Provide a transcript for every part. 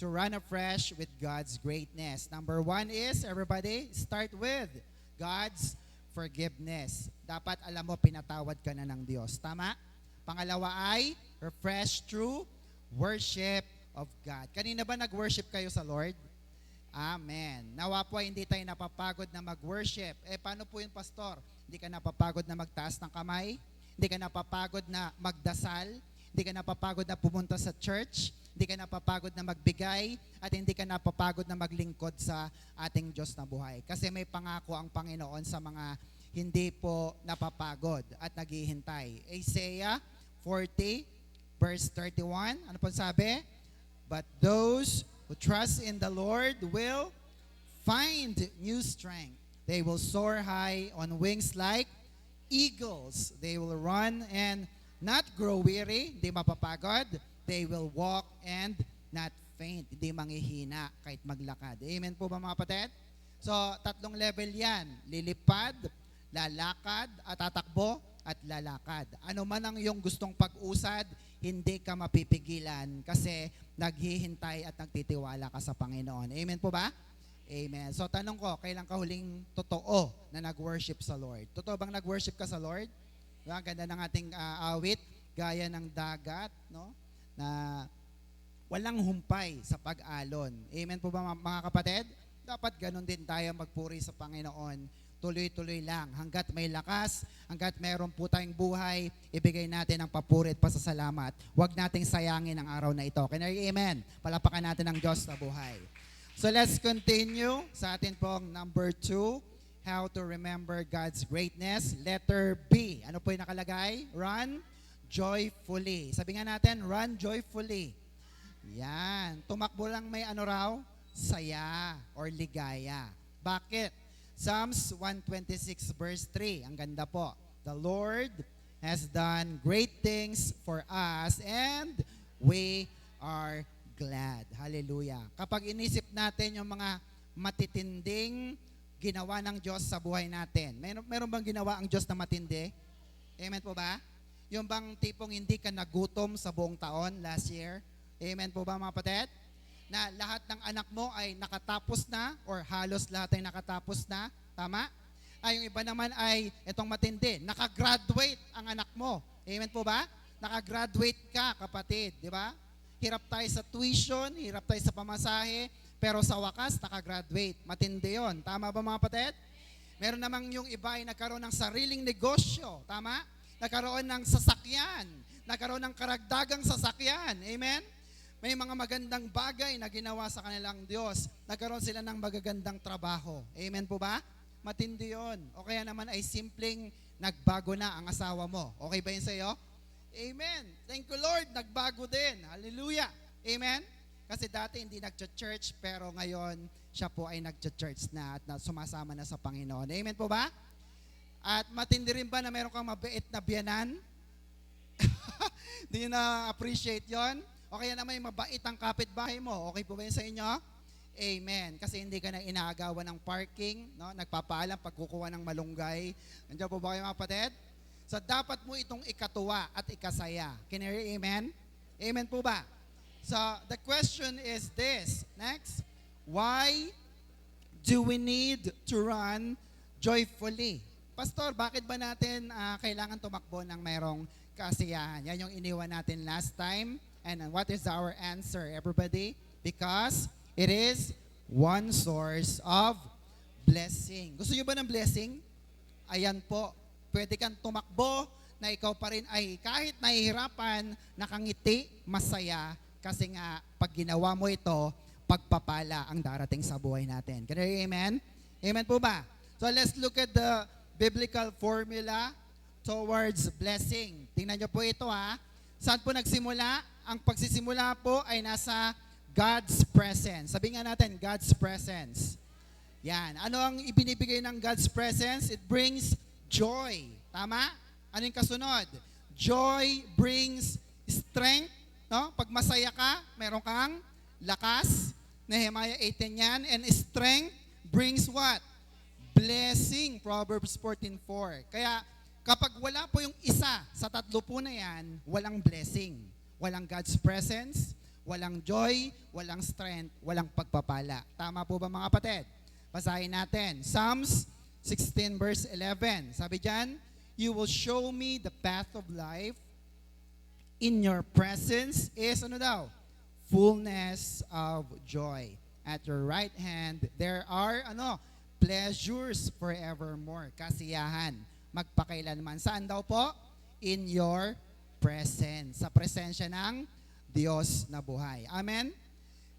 to run afresh with God's greatness. Number one is, everybody, start with God's forgiveness. Dapat alam mo, pinatawad ka na ng Diyos. Tama? Pangalawa ay, refresh through worship of God. Kanina ba nag-worship kayo sa Lord? Amen. Nawa po hindi tayo napapagod na mag-worship. Paano po yun, Pastor? Hindi ka napapagod na magtaas ng kamay? Hindi ka napapagod na magdasal? Hindi ka napapagod na pumunta sa church? Hindi ka napapagod na magbigay? At hindi ka napapagod na maglingkod sa ating Diyos na buhay? Kasi may pangako ang Panginoon sa mga hindi po napapagod at naghihintay. Isaiah 40 verse 31. Ano po sabi? But those who trust in the Lord will find new strength. They will soar high on wings like eagles. They will run and not grow weary. Hindi mapapagod. They will walk and not faint. Hindi manghihina kahit maglakad. Amen po ba mga kapatid? So, tatlong level yan. Lilipad, lalakad, at tatakbo, at lalakad. Ano man ang iyong gustong pag-usad, hindi ka mapipigilan kasi naghihintay at nagtitiwala ka sa Panginoon. Amen po ba? Amen. So tanong ko, kailan ka huling totoo na nag-worship sa Lord? Totoo bang nag-worship ka sa Lord? Diba? Ganda ng ating awit, gaya ng dagat, no? Na walang humpay sa pag-alon. Amen po ba mga kapatid? Dapat ganun din tayo magpuri sa Panginoon. Tuloy-tuloy lang. Hanggat may lakas, hanggat meron po tayong buhay, ibigay natin ang papuri at pasasalamat. Huwag nating sayangin ang araw na ito. Amen. Palapakan natin ang Diyos na buhay. So let's continue sa atin pong number 2, how to remember God's greatness. Letter B. Ano po yung nakalagay? Run joyfully. Sabi nga natin, run joyfully. Yan. Tumakbo lang may ano raw? Saya or ligaya. Bakit? Psalms 126 verse 3. Ang ganda po. The Lord has done great things for us and we are glad. Hallelujah. Kapag inisip natin yung mga matitinding ginawa ng Diyos sa buhay natin. Meron bang ginawa ang Diyos na matindi? Amen po ba? Yung bang tipong hindi ka nagutom sa buong taon last year? Amen po ba mga kapatid? Na lahat ng anak mo ay nakatapos na or halos lahat ay nakatapos na. Tama? Yung iba naman ay itong matindi. Nakagraduate ang anak mo. Amen po ba? Nakagraduate ka, kapatid. Di ba? Hirap tayo sa tuition, hirap tayo sa pamasahe, pero sa wakas, nakagraduate. Matindi yon. Tama ba mga kapatid? Meron namang yung iba ay nagkaroon ng sariling negosyo. Tama? Nagkaroon ng sasakyan. Nagkaroon ng karagdagang sasakyan. Amen? May mga magandang bagay na ginawa sa kanilang Diyos. Nagkaroon sila ng magagandang trabaho. Amen po ba? Matindi yun. O kaya naman ay simpleng nagbago na ang asawa mo. Okay ba yun sa iyo? Amen. Thank you Lord, nagbago din. Hallelujah. Amen? Kasi dati hindi nag-church pero ngayon siya po ay nag-church na at sumasama na sa Panginoon. Amen po ba? At matindi rin ba na meron kang mabait na biyanan? Hindi na-appreciate yon? O kaya naman mabait ang kapitbahay mo. Okay po ba yun sa inyo? Amen. Kasi hindi ka na inaagawan ng parking, no? Nagpapaalam pag kukuha ng malunggay. Nandiyan po ba kayo mga kapatid? So dapat mo itong ikatuwa at ikasaya. Can you hear amen? Amen po ba? So the question is this. Next. Why do we need to run joyfully? Pastor, bakit ba natin kailangan tumakbo ng mayroong kasiyahan? Yan yung iniwan natin last time. And what is our answer, everybody? Because it is one source of blessing. Gusto niyo ba ng blessing? Ayan po. Pwede kang tumakbo na ikaw pa rin ay kahit nahihirapan, nakangiti, masaya. Kasi nga, pag ginawa mo ito, pagpapala ang darating sa buhay natin. Can you amen? Amen po ba? So let's look at the biblical formula towards blessing. Tingnan niyo po ito ha. Saan po nagsimula? Ang pagsisimula po ay nasa God's presence. Sabi nga natin, God's presence. Yan. Ano ang ibinibigay ng God's presence? It brings joy. Tama? Ano yung kasunod? Joy brings strength. No? Pag masaya ka, meron kang lakas. Nehemiah 8:10 yan. And strength brings what? Blessing. Proverbs 14:4. Kaya kapag wala po yung isa sa tatlo po na yan, walang blessing. Walang God's presence, Walang joy, walang strength, walang pagpapala. Tama po ba mga kapatid? Basahin natin. Psalms 16 verse 11. Sabi diyan, "You will show me the path of life. In your presence is," ano daw? "Fullness of joy. At your right hand, there are," ano? "Pleasures forevermore." Kasiyahan. Magpakailanman. Saan daw po? In your presence. Sa presensya ng Diyos na buhay. Amen?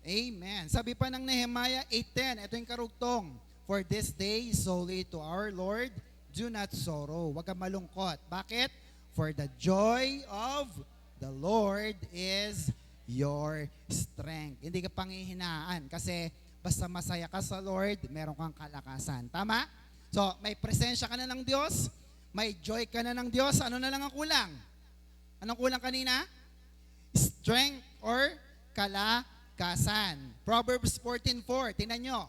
Amen. Sabi pa ng Nehemiah 8:10, ito yung karugtong, "For this day is holy to our Lord. Do not sorrow." Huwag kang malungkot. Bakit? "For the joy of the Lord is your strength." Hindi ka panghihinaan kasi basta masaya ka sa Lord, meron kang kalakasan. Tama? So, may presensya ka na ng Diyos, may joy ka na ng Diyos, ano na lang ang kulang? Anong kulang kanina? Strength or kalakasan. Proverbs 14:4, tingnan nyo.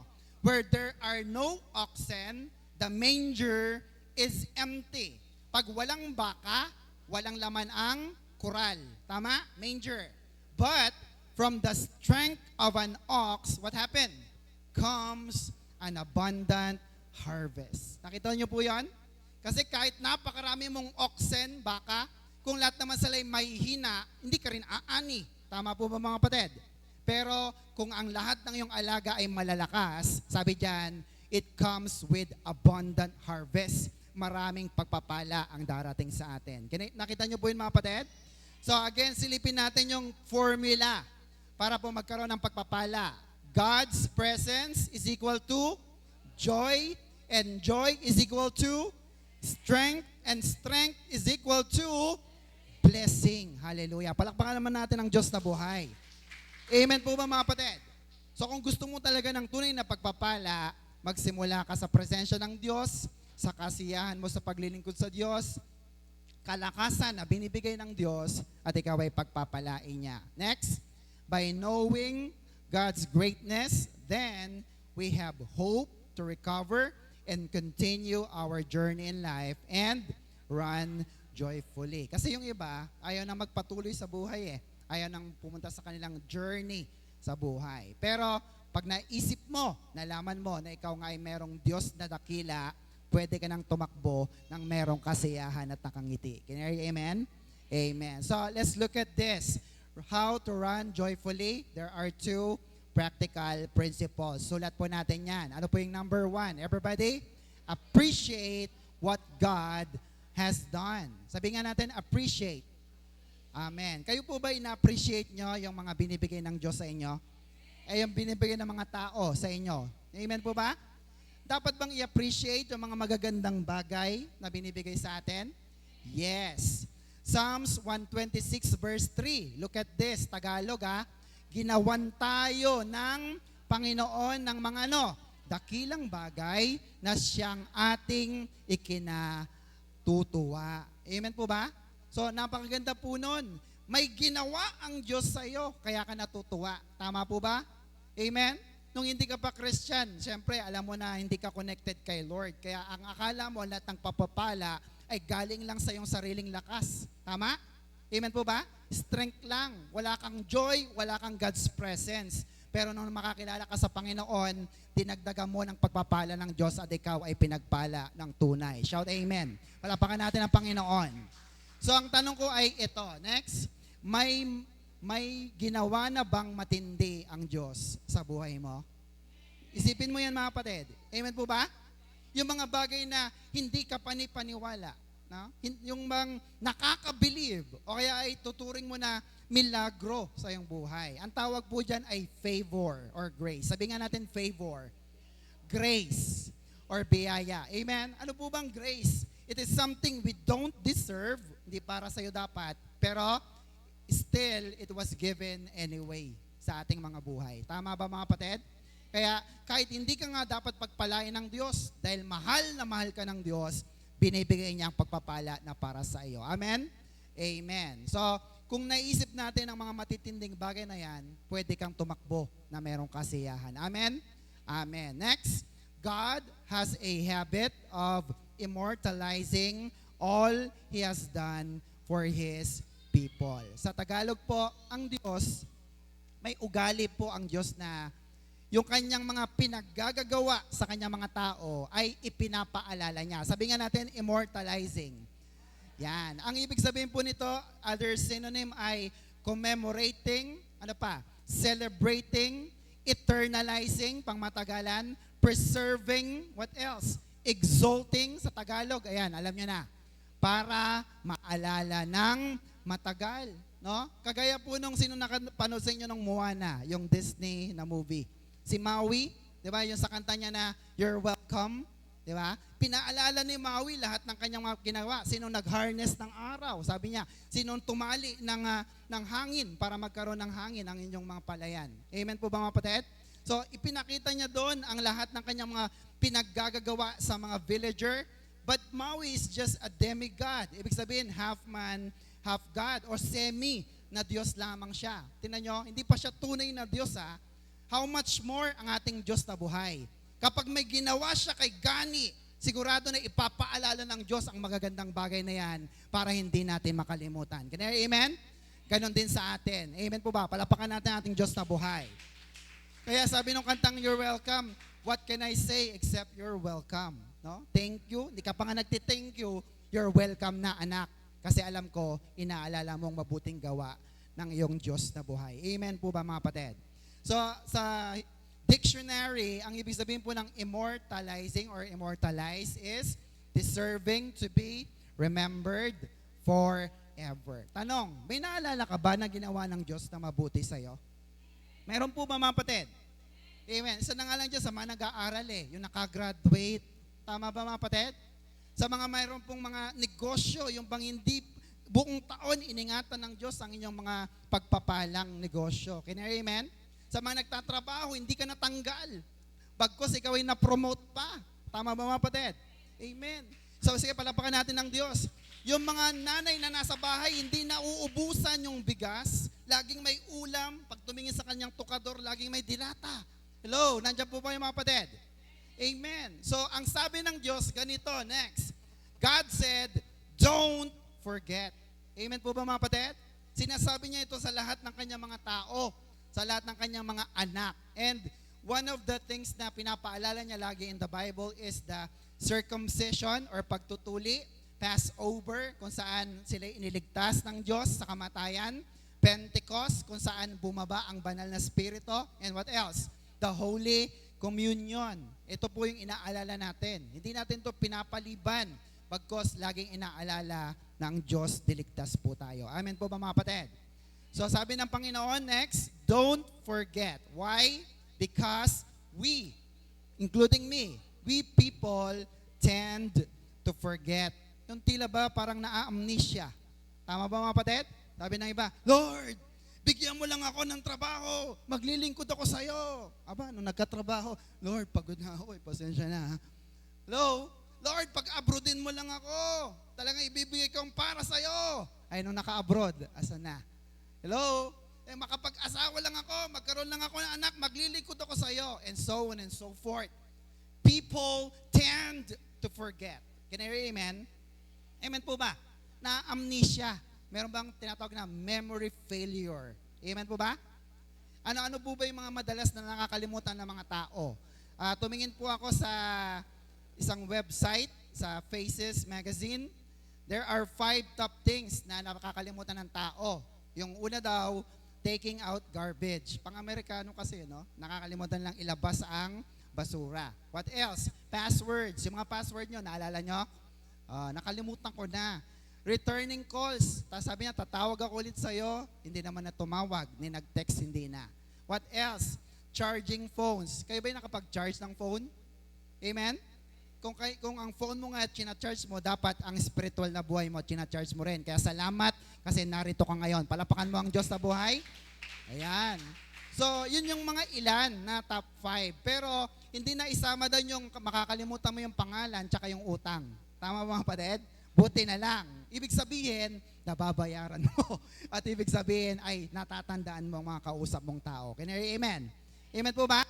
"Where there are no oxen, the manger is empty." Pag walang baka, walang laman ang kural. Tama? Manger. "But from the strength of an ox," what happened? "Comes an abundant harvest." Nakita niyo po yan? Kasi kahit napakarami mong oxen, baka, kung lahat naman sila ay may hina, hindi ka rin aani. Tama po ba mga kapatid? Pero kung ang lahat ng iyong alaga ay malalakas, sabi diyan, it comes with abundant harvest. Maraming pagpapala ang darating sa atin. Nakita niyo po yun mga kapatid? So again, silipin natin yung formula para po magkaroon ng pagpapala. God's presence is equal to joy, and joy is equal to strength, and strength is equal to blessing. Hallelujah. Palakpakan naman natin ang Diyos na buhay. Amen po ba mga kapatid? So kung gusto mo talaga ng tunay na pagpapala, magsimula ka sa presensya ng Diyos, sa kasiyahan mo sa paglilingkod sa Diyos, kalakasan na binibigay ng Diyos, at ikaw ay pagpapalain niya. Next, by knowing God's greatness, then we have hope to recover and continue our journey in life and run joyfully. Kasi yung iba, ayaw na magpatuloy sa buhay eh. Ayaw nang pumunta sa kanilang journey sa buhay. Pero pag naisip mo, nalaman mo na ikaw nga ay merong Diyos na dakila, pwede ka nang tumakbo ng merong kasiyahan at nakangiti. Can you hear? Amen? Amen. So let's look at this. How to run joyfully. There are two practical principles. Sulat po natin yan. Ano po yung number 1? Everybody, appreciate what God has done. Sabi nga natin, appreciate. Amen. Kayo po ba ina-appreciate nyo yung mga binibigay ng Diyos sa inyo? Yung binibigay ng mga tao sa inyo? Amen po ba? Dapat bang i-appreciate yung mga magagandang bagay na binibigay sa atin? Yes. Psalms 126 verse 3. Look at this, Tagalog ha. "Ginawan tayo ng Panginoon ng mga dakilang bagay na siyang ating ikinatutuwa." Amen po ba? So, napakaganda po nun. May ginawa ang Diyos sa iyo, kaya ka natutuwa. Tama po ba? Amen? Nung hindi ka pa Christian, siyempre, alam mo na hindi ka connected kay Lord. Kaya ang akala mo, lahat ng papapala ay galing lang sa iyong sariling lakas. Tama? Amen po ba? Strength lang. Wala kang joy, wala kang God's presence. Pero nung makakilala ka sa Panginoon, dinagdagan mo ng pagpapala ng Diyos at ikaw ay pinagpala ng tunay. Shout amen. Palapakan natin ang Panginoon. So ang tanong ko ay ito. Next, may ginawa na bang matindi ang Diyos sa buhay mo? Isipin mo yan mga kapatid. Amen po ba? Yung mga bagay na hindi ka panipaniwala. No? Yung bang nakaka-believe o kaya ay tuturing mo na milagro sa iyong buhay. Ang tawag po dyan ay favor or grace. Sabi nga natin favor. Grace or biyaya. Amen? Ano po bang grace? It is something we don't deserve. Hindi para sa'yo dapat. Pero still, it was given anyway sa ating mga buhay. Tama ba mga kapatid? Kaya kahit hindi ka nga dapat pagpalain ng Diyos, dahil mahal na mahal ka ng Diyos, binibigay niya ang pagpapala na para sa iyo. Amen? Amen. So, kung naisip natin ang mga matitinding bagay na yan, pwede kang tumakbo na merong kasiyahan. Amen? Amen. Next, God has a habit of immortalizing all He has done for His people. Sa Tagalog po, ang Diyos may ugali po ang Diyos na yung kanyang mga pinaggagawa sa kanyang mga tao ay ipinapaalala niya. Sabi nga natin, immortalizing. Yan. Ang ibig sabihin po nito, other synonym ay commemorating, ano pa, celebrating, eternalizing, pangmatagalan, preserving, what else? Exalting sa Tagalog. Ayan, alam niyo na. Para maalala ng matagal. No? Kagaya po nung sino nakapanood sa inyo ng Moana, yung Disney na movie. Si Maui, di ba, yung sa kanta niya na You're Welcome, di ba? Pinaalala ni Maui lahat ng kanyang mga ginawa. Sinong nag-harness ng araw, sabi niya. Sinong tumali ng hangin para magkaroon ng hangin ang inyong mga palayan. Amen po ba mga kapatid? So, ipinakita niya doon ang lahat ng kanyang mga pinaggagawa sa mga villager. But Maui is just a demigod. Ibig sabihin, half man, half God, or semi na Diyos lamang siya. Tingnan nyo, hindi pa siya tunay na Diyos ha. How much more ang ating Diyos na buhay. Kapag may ginawa siya kay Gani, sigurado na ipapaalala ng Diyos ang magagandang bagay na yan para hindi natin makalimutan. Can you amen? Ganon din sa atin. Amen po ba? Palapakan natin ang ating Diyos na buhay. Kaya sabi nung kantang You're Welcome, what can I say except you're welcome? No? Thank you. Hindi ka pa nga nagti-thank you, you're welcome na anak. Kasi alam ko, inaalala mong mabuting gawa ng iyong Diyos na buhay. Amen po ba mga kapatid? So, sa dictionary, ang ibig sabihin po ng immortalizing or immortalize is deserving to be remembered forever. Tanong, may naalala ka ba na ginawa ng Diyos na mabuti sa'yo? Meron po ba mga kapatid? Amen. Isa na nga lang dyan sa mga nag-aaral yung nakagraduate. Tama ba mga kapatid? Sa mga mayroon pong mga negosyo, yung bang hindi buong taon iningatan ng Diyos ang inyong mga pagpapalang negosyo. Can you amen? Sa mga nagtatrabaho, hindi ka natanggal. Bagkos ikaw ay na-promote pa. Tama ba mga kapatid? Amen. So sige, palapakan natin ng Diyos. Yung mga nanay na nasa bahay, hindi nauubusan yung bigas. Laging may ulam. Pag tumingin sa kanyang tukador, laging may dilata. Hello, nandiyan po ba yung mga kapatid? Amen. So ang sabi ng Diyos, ganito, next. God said, don't forget. Amen po ba mga kapatid? Sinasabi niya ito sa lahat ng kanyang mga tao, sa lahat ng kanyang mga anak. And one of the things na pinapaalala niya lagi in the Bible is the circumcision or pagtutuli, Passover, kung saan sila iniligtas ng Diyos sa kamatayan, Pentecost, kung saan bumaba ang banal na spirito, and what else? The Holy Communion. Ito po yung inaalala natin. Hindi natin ito pinapaliban, bagkos laging inaalala ng Diyos, diligtas po tayo. Amen po ba mga kapatid? So sabi ng Panginoon, next, don't forget. Why? Because we, including me, we people tend to forget. Yung tila ba parang naa-amnesia. Tama ba mga kapatid? Sabi ng iba, Lord, bigyan mo lang ako ng trabaho. Maglilingkod ako sa'yo. Aba, nung nagkatrabaho, Lord, pagod na ako. Pasensya na. Hello? Lord, pag-abroadin mo lang ako. Talagang ibibigay kong para sa'yo. Ay, nung naka-abroad, asa na? Hello? Makapag-asawa lang ako, magkaroon lang ako ng anak, maglilingkod ako sa iyo, and so on and so forth. People tend to forget. Can I hear amen? Amen po ba? Na amnesia. Meron bang tinatawag na memory failure? Amen po ba? Ano-ano po ba yung mga madalas na nakakalimutan ng mga tao? Tumingin po ako sa isang website, sa Faces Magazine. There are 5 top things na nakakalimutan ng tao. Yung una daw, taking out garbage. Pang-Amerikano kasi, no? Nakakalimutan lang ilabas ang basura. What else? Passwords. Yung mga password nyo, naalala nyo? Nakalimutan ko na. Returning calls. Tapos sabi niya, tatawag ako ulit sa'yo. Hindi naman na tumawag. Ni nag-text, hindi na. What else? Charging phones. Kayo ba yung nakapag-charge ng phone? Amen? Kung ang phone mo nga china-charge mo, dapat ang spiritual na buhay mo, china-charge mo rin. Kaya salamat kasi narito ka ngayon. Palapakan mo ang Diyos na buhay. Ayan. So, yun yung mga ilan na top 5. Pero, hindi na isama doon yung makakalimutan mo yung pangalan tsaka yung utang. Tama ba mga kapatid? Buti na lang. Ibig sabihin, nababayaran mo. At ibig sabihin ay natatandaan mo ang mga kausap mong tao. Can you hear amen? Amen po ba?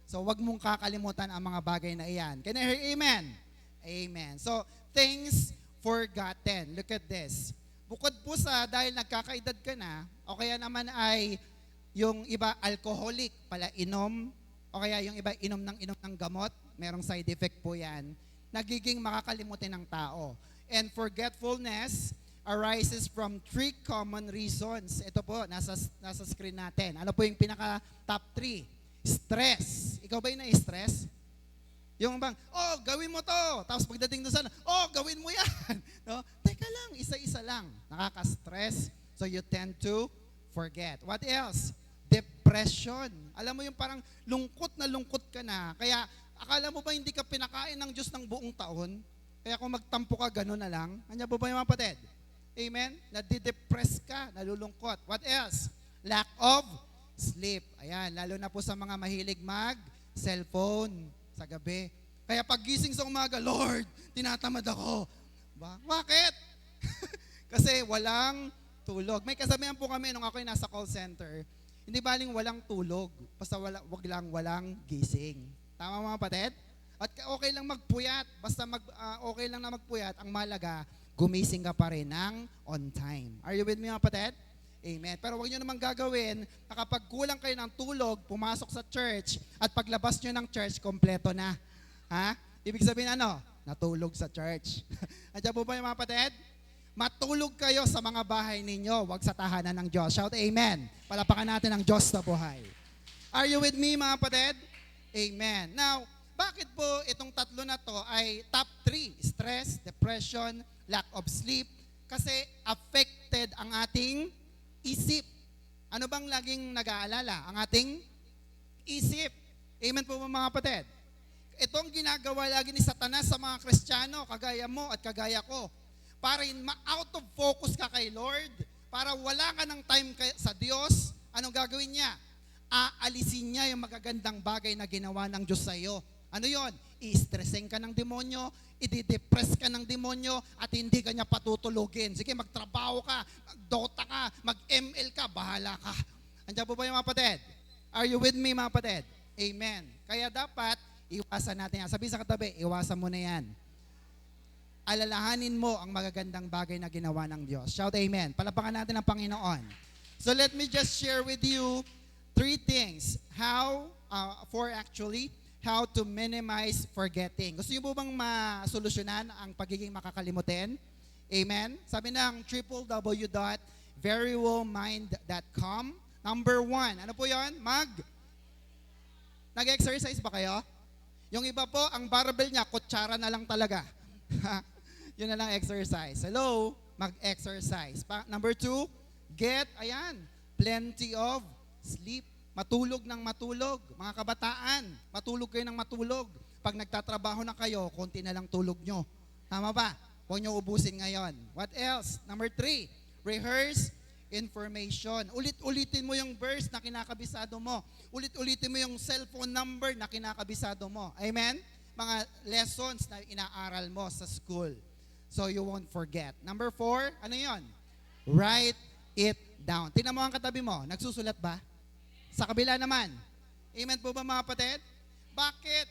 So, wag mong kakalimutan ang mga bagay na iyan. Can you hear amen? Amen. So, things forgotten. Look at this. Bukod po sa dahil nagkakaedad ka na, o kaya naman ay Yung iba, alcoholic, pala inom, o kaya yung iba, inom ng gamot, merong side effect po yan, nagiging makakalimutin ng tao. And forgetfulness arises from three common reasons. Ito po, nasa screen natin. Ano po yung pinaka top 3? Stress. Ikaw ba yung na-stress? Yung bang, gawin mo to. Tapos pagdating doon sana, gawin mo yan. No? Teka lang, isa-isa lang. Nakaka-stress. So you tend to forget. What else? Depression. Alam mo yung parang lungkot ka na. Kaya akala mo ba hindi ka pinakain ng Diyos ng buong taon? Kaya kung magtampo ka, gano'n na lang. Kanya po ba yung mga kapatid? Amen? Nadidepress ka, nalulungkot. What else? Lack of sleep. Ayan, lalo na po sa mga mahilig mag-cellphone sa gabi. Kaya paggising sa umaga, Lord, tinatamad ako. Bakit? Kasi walang tulog. May kasabihan po kami nung ako'y nasa call center, hindi baling walang tulog, basta wag lang walang gising. Tama mga kapatid? At okay lang magpuyat, basta okay lang na magpuyat, ang malaga, gumising ka pa rin ng on time. Are you with me mga kapatid? Amen. Pero huwag nyo naman gagawin na kapag kulang kayo ng tulog, pumasok sa church, at paglabas nyo ng church, kompleto na. Ha? Ibig sabihin ano? Natulog sa church. Andiyan po ba yung mga kapatid? Matulog kayo sa mga bahay ninyo, huwag sa tahanan ng Diyos. Shout amen. Palapakan natin ang Diyos na buhay. Are you with me mga kapatid? Amen. Now, bakit po itong tatlo na to ay top 3? Stress, depression, lack of sleep. Kasi affected ang ating isip. Ano bang laging nag-aalala? Ang ating isip. Amen po mga kapatid. Itong ginagawa lagi ni Satanas sa mga Kristiyano, kagaya mo at kagaya ko, para out of focus ka kay Lord, para wala ka ng time sa Diyos, anong gagawin niya? Aalisin niya yung magagandang bagay na ginawa ng Diyos sa iyo. Ano yon? I-stressing ka ng demonyo, i-depress ka ng demonyo, at hindi ka niya patutulugin. Sige, magtrabaho ka, mag-Dota ka, mag-ML ka, bahala ka. Andiyan po ba yung mga kapatid? Are you with me mga kapatid? Amen. Kaya dapat, iwasan natin yan. Sabi sa katabi, iwasan mo na yan. Alalahanin mo ang magagandang bagay na ginawa ng Diyos. Shout amen. Palapakan natin ang Panginoon. So let me just share with you 3 things. How to minimize forgetting. Gusto niyo po bang masolusyonan ang pagiging makakalimutin? Amen? Sabi ng www.verywellmind.com. Number 1, ano po yon? Nag-exercise ba kayo? Yung iba po, ang barbell niya, kutsara na lang talaga. Yun na lang exercise. Hello? Mag-exercise. Number 2, plenty of sleep. Matulog ng matulog. Mga kabataan, matulog kayo ng matulog. Pag nagtatrabaho na kayo, konti na lang tulog nyo. Tama ba? Huwag nyo ubusin ngayon. What else? Number 3, rehearse information. Ulit-ulitin mo yung verse na kinakabisado mo. Ulit-ulitin mo yung cellphone number na kinakabisado mo. Amen? Mga lessons na inaaral mo sa school. So you won't forget. Number 4, ano yon? Write it down. Tingnan mo ang katabi mo. Nagsusulat ba? Sa kabila naman. Amen po ba mga kapatid? Bakit?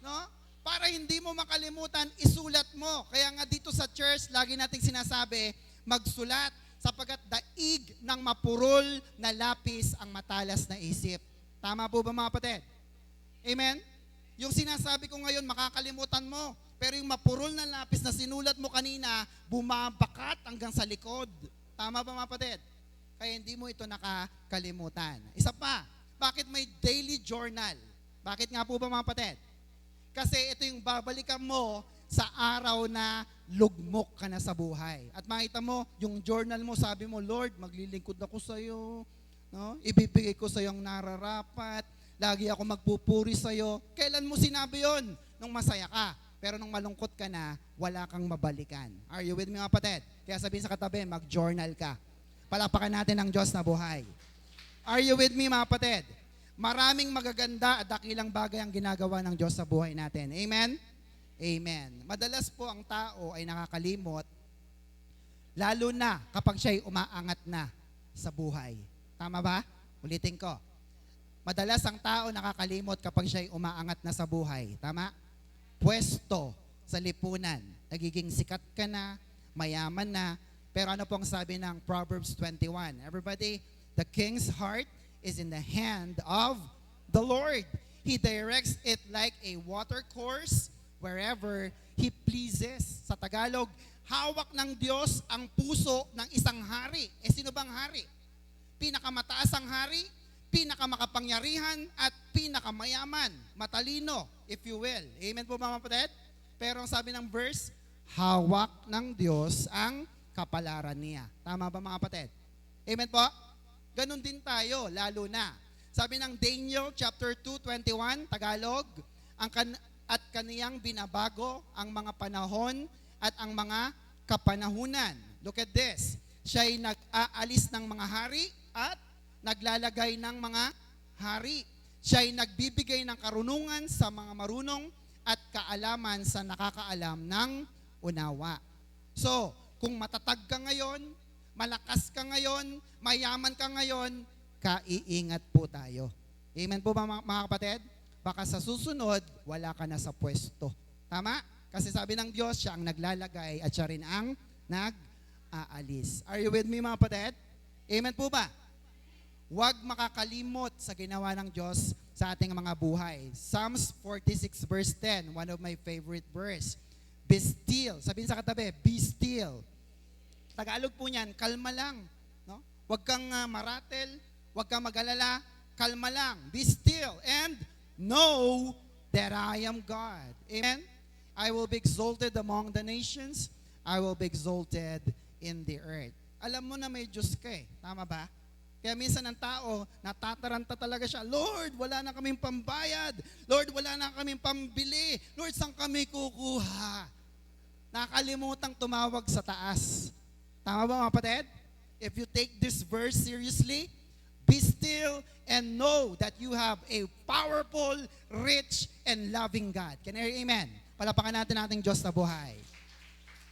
No? Para hindi mo makalimutan, isulat mo. Kaya nga dito sa church, lagi nating sinasabi, magsulat sapagkat daig ng mapurol na lapis ang matalas na isip. Tama po ba mga kapatid? Amen? Yung sinasabi ko ngayon, makakalimutan mo. Pero yung mapurol na lapis na sinulat mo kanina, bumabakat hanggang sa likod. Tama ba mga kapatid? Kaya hindi mo ito nakakalimutan. Isa pa, bakit may daily journal? Bakit nga po ba mga kapatid? Kasi ito yung babalikan mo sa araw na lugmok ka na sa buhay. At makita mo, yung journal mo, sabi mo, Lord, maglilingkod ako sa iyo. No? Ibibigay ko sa iyo ang nararapat. Lagi ako magpupuri sa iyo. Kailan mo sinabi yon? Nung masaya ka. Pero nung malungkot ka na, wala kang mabalikan. Are you with me mga kapatid? Kaya sabihin sa katabi, mag-journal ka. Palapakan natin ang Diyos na buhay. Are you with me mga kapatid? Maraming magaganda at dakilang bagay ang ginagawa ng Diyos sa buhay natin. Amen? Amen. Madalas po ang tao ay nakakalimot, lalo na kapag siya'y umaangat na sa buhay. Tama ba? Ulitin ko. Madalas ang tao nakakalimot kapag siya'y umaangat na sa buhay. Tama? Pwesto sa lipunan. Nagiging sikat ka na, mayaman na. Pero ano pong sabi ng Proverbs 21? Everybody, the king's heart is in the hand of the Lord. He directs it like a water course wherever He pleases. Sa Tagalog, hawak ng Diyos ang puso ng isang hari. Sino bang hari? Pinakamataas ang hari, pinakamakapangyarihan, at pinakamayaman. Matalino, if you will. Amen po mga kapatid? Pero ang sabi ng verse, hawak ng Diyos ang kapalaran niya. Tama ba mga kapatid? Amen po? Ganon din tayo, lalo na. Sabi ng Daniel chapter 2:21, Tagalog, at kaniyang binabago ang mga panahon at ang mga kapanahunan. Look at this. Siya'y nag-aalis ng mga hari at naglalagay ng mga hari. Siya'y nagbibigay ng karunungan sa mga marunong at kaalaman sa nakakaalam ng unawa. So, kung matatag ka ngayon, malakas ka ngayon, mayaman ka ngayon, kaiingat po tayo. Amen po ba mga kapatid? Baka sa susunod, wala ka na sa pwesto. Tama? Kasi sabi ng Diyos, siya ang naglalagay at siya rin ang nag-aalis. Are you with me mga kapatid? Amen po ba? Huwag makakalimot sa ginawa ng Diyos sa ating mga buhay. Psalms 46 verse 10, one of my favorite verse. Be still. Sabihin sa katabi, be still. Tagalog po niyan, kalma lang. No? Huwag kang maratel, huwag kang mag-alala, kalma lang. Be still and know that I am God. Amen? I will be exalted among the nations. I will be exalted in the earth. Alam mo na may Diyos ka eh. Tama ba? Kaya minsan ang tao, natataranta talaga siya, Lord, wala na kaming pambayad. Lord, wala na kaming pambili. Lord, saan kami kukuha? Nakalimutang tumawag sa taas. Tama ba mga kapatid? If you take this verse seriously, be still and know that you have a powerful, rich, and loving God. Can I hear amen? Palapakan natin ating Diyos na buhay.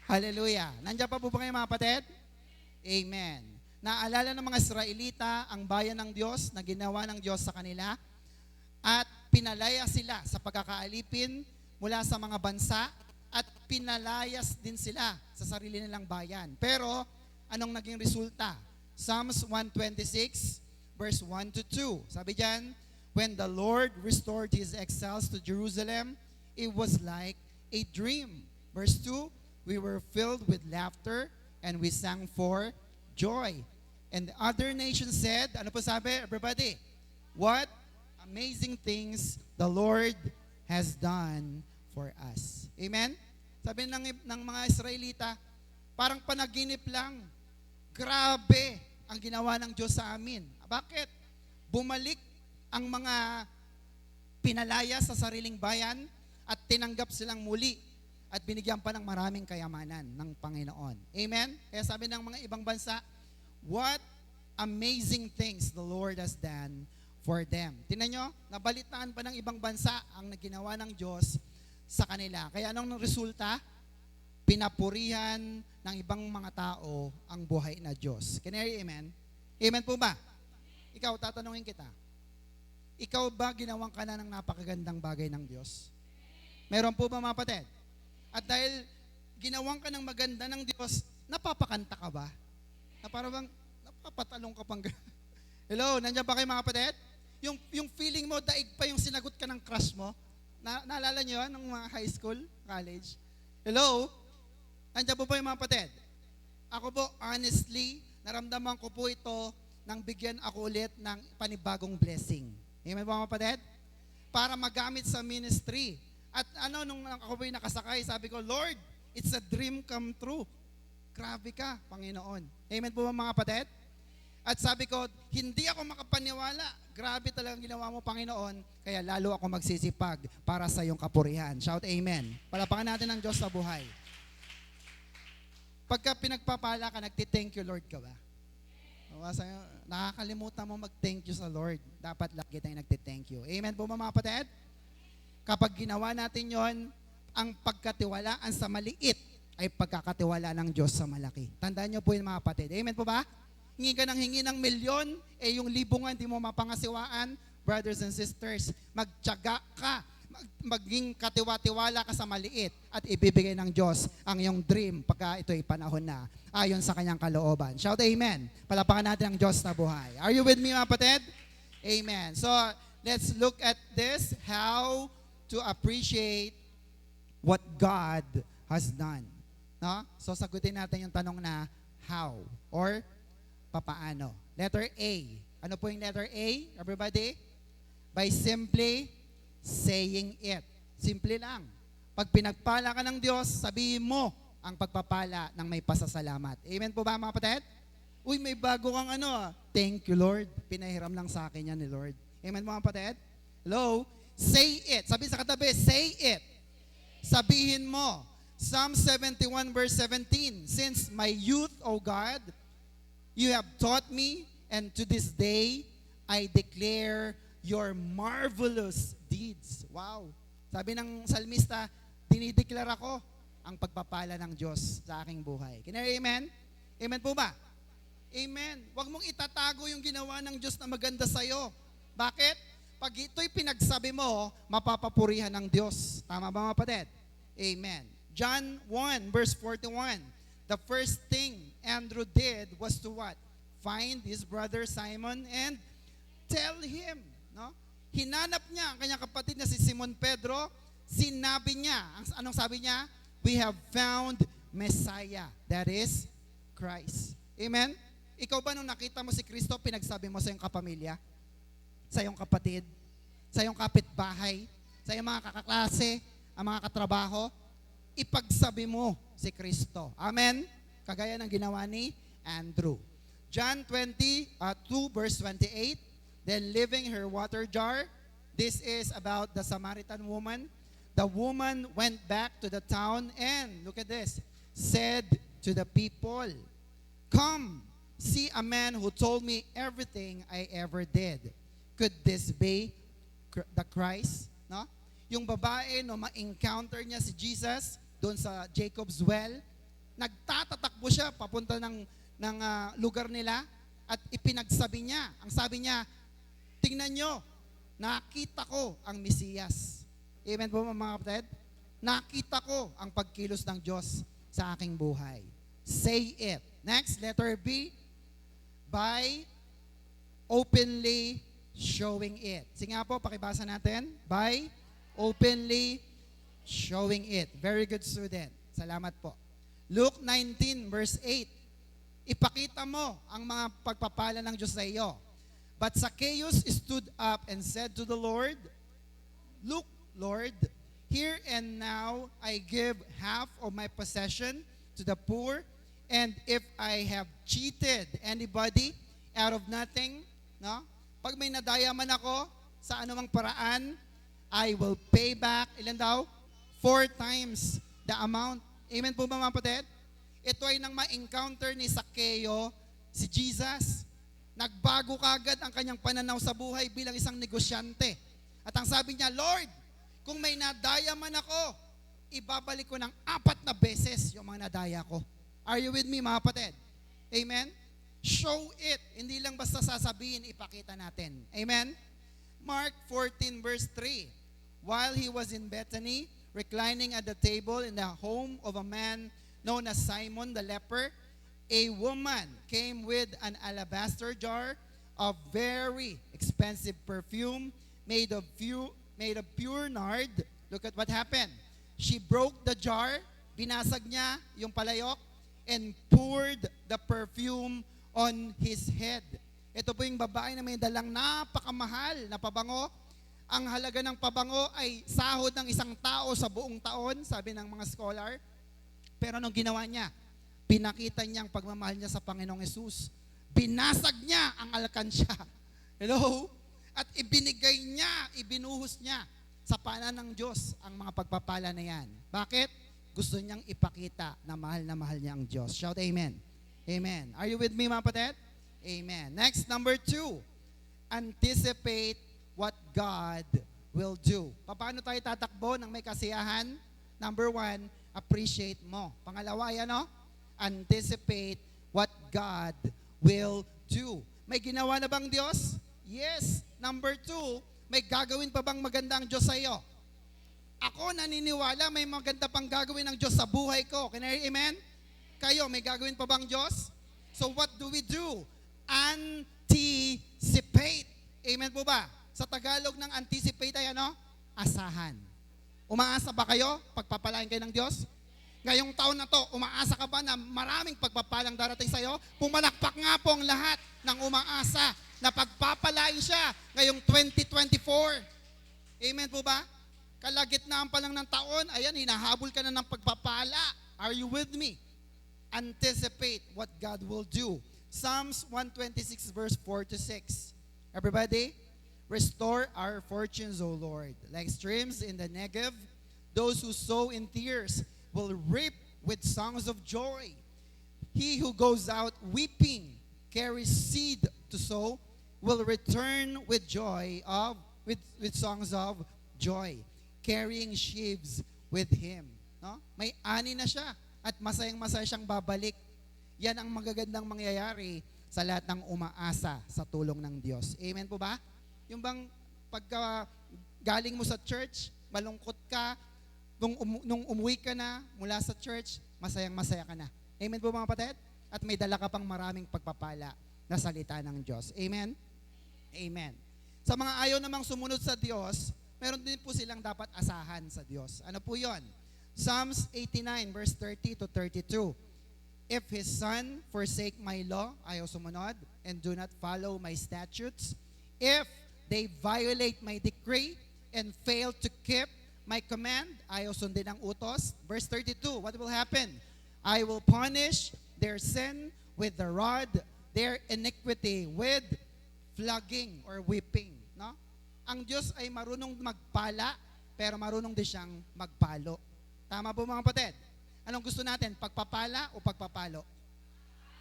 Hallelujah. Nandiyan pa po ba kayo mga kapatid? Amen. Naalala ng mga Israelita ang bayan ng Diyos na ginawa ng Diyos sa kanila at pinalaya sila sa pagkakaalipin mula sa mga bansa at pinalayas din sila sa sarili nilang bayan. Pero anong naging resulta? Psalms 126 verse 1 to 2. Sabi diyan, when the Lord restored His exiles to Jerusalem, it was like a dream. Verse 2, we were filled with laughter and we sang for joy. And the other nations said, ano po sabi? Everybody, what amazing things the Lord has done for us. Amen? Sabi ng mga Israelita, parang panaginip lang. Grabe ang ginawa ng Diyos sa amin. Bakit? Bumalik ang mga pinalaya sa sariling bayan at tinanggap silang muli at binigyan pa ng maraming kayamanan ng Panginoon. Amen? Kaya sabi ng mga ibang bansa, what amazing things the Lord has done for them. Tingnan nyo, nabalitaan pa ng ibang bansa ang ginawa ng Diyos sa kanila. Kaya anong resulta? Pinapurihan ng ibang mga tao ang buhay na Diyos. Can I hear amen? Amen po ba? Ikaw, tatanungin kita. Ikaw ba ginawang ka na ng napakagandang bagay ng Diyos? Meron po ba mga kapatid? At dahil ginawang ka ng maganda ng Diyos, napapakanta ka ba? Na parang bang, napapatalong ka pang Hello, nandiyan ba kayo mga kapatid? Yung feeling mo, daig pa yung sinagot ka ng crush mo. Naalala nyo yun, ng mga high school, college? Hello? Nandiyan po ba yung mga kapatid? Ako po, honestly, naramdaman ko po ito nang bigyan ako ulit ng panibagong blessing. Amen ba mga kapatid? Para magamit sa ministry. At nung ako po'y nakasakay, sabi ko, Lord, it's a dream come true. Grabe ka, Panginoon. Amen po ba mga kapatid? At sabi ko, hindi ako makapaniwala. Grabe talagang ginawa mo, Panginoon. Kaya lalo ako magsisipag para sa iyong kapurihan. Shout amen. Palapakan natin ang Diyos sa buhay. Pagka pinagpapala ka, nagti-thank you, Lord ka ba? Nakakalimutan mo mag-thank you sa Lord. Dapat lagi tayong nagti-thank you. Amen po mga kapatid? Kapag ginawa natin yon, ang pagkatiwalaan sa maliit ay pagkakatiwala ng Diyos sa malaki. Tandaan niyo po yun mga kapatid. Amen po ba? Hingi ka ng hingi ng milyon, yung libungan di mo mapangasiwaan. Brothers and sisters, magtiyaga ka. Maging katiwa-tiwala ka sa maliit at ibibigay ng Diyos ang iyong dream pagka ito'y panahon na ayon sa kanyang kalooban. Shout amen. Palapakan natin ang Diyos na buhay. Are you with me mga kapatid? Amen. So, let's look at this, how to appreciate what God has done. No? So, sagutin natin yung tanong na how or papaano. Letter A. Ano po yung letter A, everybody? By simply saying it. Simple lang. Pag pinagpala ka ng Diyos, sabihin mo ang pagpapala ng may pasasalamat. Amen po ba, mga kapatid? Uy, may bago kang thank you, Lord. Pinahiram lang sa akin yan ni Lord. Amen po, mga kapatid? Hello? Say it. Sabi sa katabi, say it. Sabihin mo. Psalm 71 verse 17, since my youth, O God, you have taught me, and to this day, I declare your marvelous deeds. Wow. Sabi ng salmista, dinideklara ko ang pagpapala ng Diyos sa aking buhay. Can I amen? Amen po ba? Amen. Huwag mong itatago yung ginawa ng Diyos na maganda sa'yo. Bakit? Pag ito'y pinagsabi mo, mapapapurihan ng Diyos. Tama ba, mga kapatid? Amen. John 1 verse 41. The first thing Andrew did was to what? Find his brother Simon and tell him. No? Hinanap niya ang kanyang kapatid na si Simon Pedro. Sinabi niya, anong sabi niya? We have found Messiah. That is Christ. Amen? Ikaw ba nung nakita mo si Kristo, pinagsabi mo sa iyong kapamilya? Sa iyong kapatid? Sa iyong kapitbahay? Sa iyong mga kakaklase? Ang mga katrabaho? Ipagsabi mo si Kristo. Amen? Kagaya ng ginawa ni Andrew. John 2 verse 28, then leaving her water jar, this is about the Samaritan woman. The woman went back to the town and, look at this, said to the people, come, see a man who told me everything I ever did. Could this be the Christ? No? Yung babae, no, ma-encounter niya si Jesus doon sa Jacob's Well, nagtatatakbo siya papunta ng lugar nila at ipinagsabi niya. Ang sabi niya, tingnan nyo, nakita ko ang Mesiyas. Amen po, mga kapatid? Nakita ko ang pagkilos ng Diyos sa aking buhay. Say it. Next, letter B, by openly showing it. Sige nga po, pakibasa natin. By openly showing it. Very good, student. Salamat po. Luke 19 verse 8. Ipakita mo ang mga pagpapala ng Diyos sa iyo. But Zacchaeus stood up and said to the Lord, look, Lord, here and now I give half of my possession to the poor, and if I have cheated anybody out of nothing, no? Pag may nadaya man ako sa anumang paraan, I will pay back, ilan daw? 4 times the amount. Amen po ba, mga kapatid? Ito ay nang ma-encounter ni Zacchaeus si Jesus. Nagbago kagad ang kanyang pananaw sa buhay bilang isang negosyante. At ang sabi niya, Lord, kung may nadaya man ako, ibabalik ko ng 4 na beses yung mga nadaya ko. Are you with me, mga kapatid? Amen? Show it. Hindi lang basta sasabihin, ipakita natin. Amen? Mark 14 verse 3. While he was in Bethany, reclining at the table in the home of a man known as Simon the leper, a woman came with an alabaster jar of very expensive perfume made of pure nard. Look at what happened. She broke the jar, binasag niya yung palayok, and poured the perfume on his head. Ito po yung babae na may dalang napakamahal na pabango. Ang halaga ng pabango ay sahod ng isang tao sa buong taon, sabi ng mga scholar. Pero anong ginawa niya? Pinakita niya ang pagmamahal niya sa Panginoong Hesus. Binasag niya ang alkansya. Hello? At ibinigay niya, ibinuhos niya sa paanan ng Diyos ang mga pagpapala na yan. Bakit? Gusto niyang ipakita na mahal niya ang Diyos. Shout amen. Amen. Are you with me, mga kapatid? Amen. Next, number 2. Anticipate what God will do. Paano tayo tatakbo ng may kasiyahan? Number 1, appreciate mo. Pangalawa, yan o? Anticipate what God will do. May ginawa na bang Diyos? Yes. Number 2, may gagawin pa bang maganda ang Diyos sa iyo? Ako naniniwala may maganda pang gagawin ng Diyos sa buhay ko. Can I hear amen? Kayo, may gagawin pa bang Diyos? So what do we do? Anticipate. Amen po ba? Sa Tagalog ng anticipate ay ano? Asahan. Umaasa ba kayo? Pagpapalain kayo ng Diyos? Ngayong taon na to, umaasa ka ba na maraming pagpapalang darating sa'yo? Pumalakpak nga po ang lahat ng umaasa na pagpapalain siya ngayong 2024. Amen po ba? Kalagitnaan pa lang ng taon, ayan, hinahabol ka na ng pagpapala. Are you with me? Anticipate what God will do. Psalms 126 verse 4 to 6. Everybody, restore our fortunes, O Lord, like streams in the Negev. Those who sow in tears will reap with songs of joy. He who goes out weeping, carries seed to sow, will return with joy with songs of joy, carrying sheaves with him. No? May ani na siya at masayang-masaya siyang babalik. Yan ang magagandang mangyayari sa lahat ng umaasa sa tulong ng Diyos. Amen po ba? Yung bang pagka galing mo sa church, malungkot ka, nung umuwi ka na mula sa church, masayang-masaya ka na. Amen po mga kapatid? At may dala ka pang maraming pagpapala na salita ng Diyos. Amen? Amen. Sa mga ayaw namang sumunod sa Diyos, meron din po silang dapat asahan sa Diyos. Ano po yon? Psalms 89 verse 30 to 32. If his son forsake my law, ayaw sumunod, and do not follow my statutes, if they violate my decree and fail to keep my command, ayaw sundin ang utos. Verse 32, what will happen? I will punish their sin with the rod, their iniquity with flogging or whipping. No? Ang Diyos ay marunong magpala, pero marunong din siyang magpalo. Tama po mga kapatid? Anong gusto natin? Pagpapala o pagpapalo?